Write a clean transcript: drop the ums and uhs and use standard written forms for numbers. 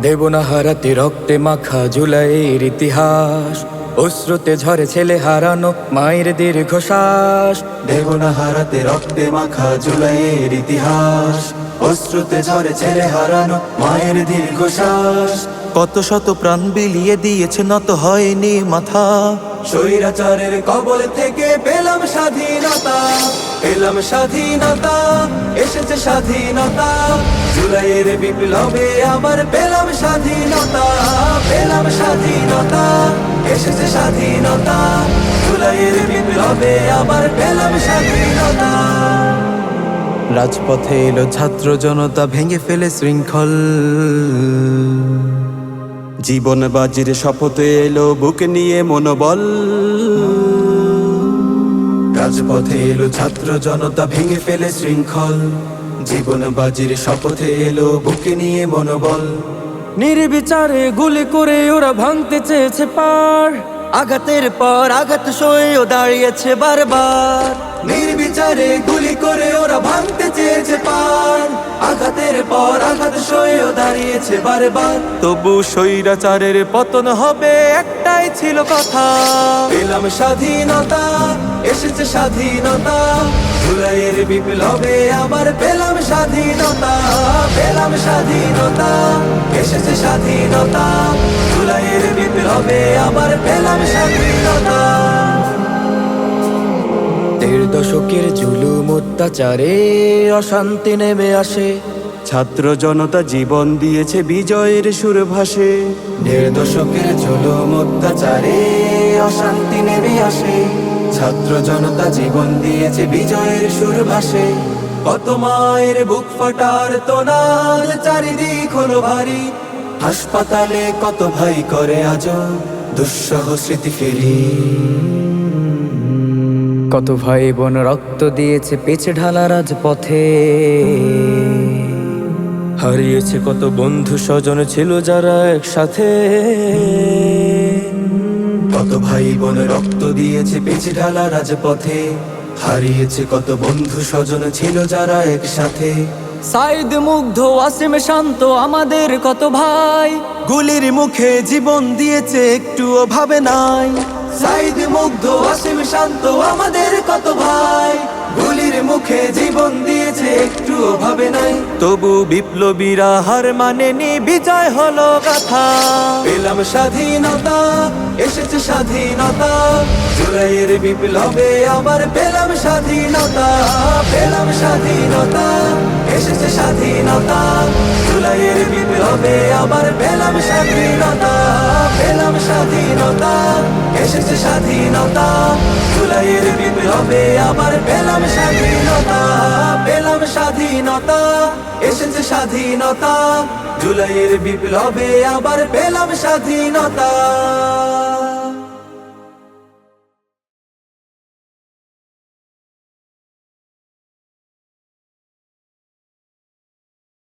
দেব না হারাতে রক্তে মাখা জুলাইয়ের ইতিহাস। অশ্রুতে ঝরে ছেলে হারানো মায়ের দীর্ঘশ্বাস। দেব না হারাতে রক্তে মাখা জুলাইয়ের ইতিহাস। অশ্রুতে ঝরে ছেলে হারানো মায়ের দীর্ঘশ্বাস। কত শত প্রাণ বিলিয়ে দিয়েছে, নত হয়নি মাথা। স্বৈরাচারের কবল থেকে পেলাম স্বাধীনতা, পেলাম স্বাধীনতা, এসেছে স্বাধীনতা। জুলাইয়ের বিপ্লবে আবার পেলাম স্বাধীনতা, পেলাম স্বাধীনতা, এসেছে স্বাধীনতা। জুলাইয়ের বিপ্লবে আবার পেলাম স্বাধীনতা। রাজপথে এলো ছাত্র জনতা, ভেঙে ফেলে শৃঙ্খল। জীবন বাজির শপথে এলো বুকে নিয়ে মনোবল। রাজপথে এলো ছাত্র জনতা, ভেঙে ফেলে শৃঙ্খল। জীবন বাজির শপথে এলো বুকে নিয়ে মনোবল। নির্বিচারে গুলি করে ওরা ভাঙতে চেয়েছে পার। আঘাতের পর আঘাত সয়েও দাঁড়িয়েছে বারবার। নির্বিচারে গুলি করে ওরা ভাঙতে চেয়েছে পার। আঘাতের পর আঘাত সয়েও দাঁড়িয়েছে বারবার। তবু স্বৈরাচারের পতন হবে, একটাই ছিল কথা। পেলাম স্বাধীনতা, এসেছে স্বাধীনতা। জুলাইয়ের বিপ্লবে আবার পেলাম স্বাধীনতা, পেলাম স্বাধীনতা, এসেছে স্বাধীনতা। জুলাইয়ের বিপ্লবে আবার পেলাম স্বাধীনতা। ১.৫ দশকের জুলুম অত্যাচারে অশান্তি নেমে আসে। ছাত্র জনতা জীবন দিয়েছে, বিজয়ের সুর ভাসে। ১.৫ দশকের জুলুম অত্যাচারে অশান্তি নেমে আসে। ছাত্র জনতা জীবন দিয়েছে, বিজয়ের সুর ভাসে। কত মায়ের বুক ফাটার তোনার, চারিদিক হলো ভারী। হাসপাতালে কত ভাই করে আজও দুঃসহ স্মৃতি ফেরি। কত ভাই বোন রক্ত দিয়েছে পিছে ঢালা রাজপথে। হারিয়েছে কত বন্ধু স্বজন ছিল যারা একসাথে। কত ভাই বোন রক্ত দিয়েছে পিছে ঢালা রাজপথে। হারিয়েছে কত বন্ধু স্বজন ছিল যারা একসাথে। সাইদ মুগ্ধ ওয়াসিম শান্ত আমাদের কত ভাই। গুলির মুখে জীবন দিয়েছে, একটুও ভাবে নাই। সাইদ মুগ্ধ ওয়াসিম শান্ত আমাদের কত ভাই। গুলির মুখে জীবন দিয়েছে, একটুও ভাবে নাই। তবু বিপ্লবীরা হার মানেনি, বিজয় হলো গাথা। পেলাম স্বাধীনতা, এসেছে স্বাধীনতা। জুলাইয়ের বিপ্লবে আবার পেলাম স্বাধীনতা, পেলাম স্বাধীনতা, এসেছে স্বাধীনতা। জুলাইয়ের বিপ্লবে আবার পেলাম স্বাধীনতা, পেলাম স্বাধীনতা, এসেছে স্বাধীনতা। জুলাইয়ের বিপ্লবে আবার পেলাম স্বাধীনতা, পেলাম স্বাধীনতা, এসেছে স্বাধীনতা। জুলাইয়ের বিপ্লবে আবার পেলাম স্বাধীনতা।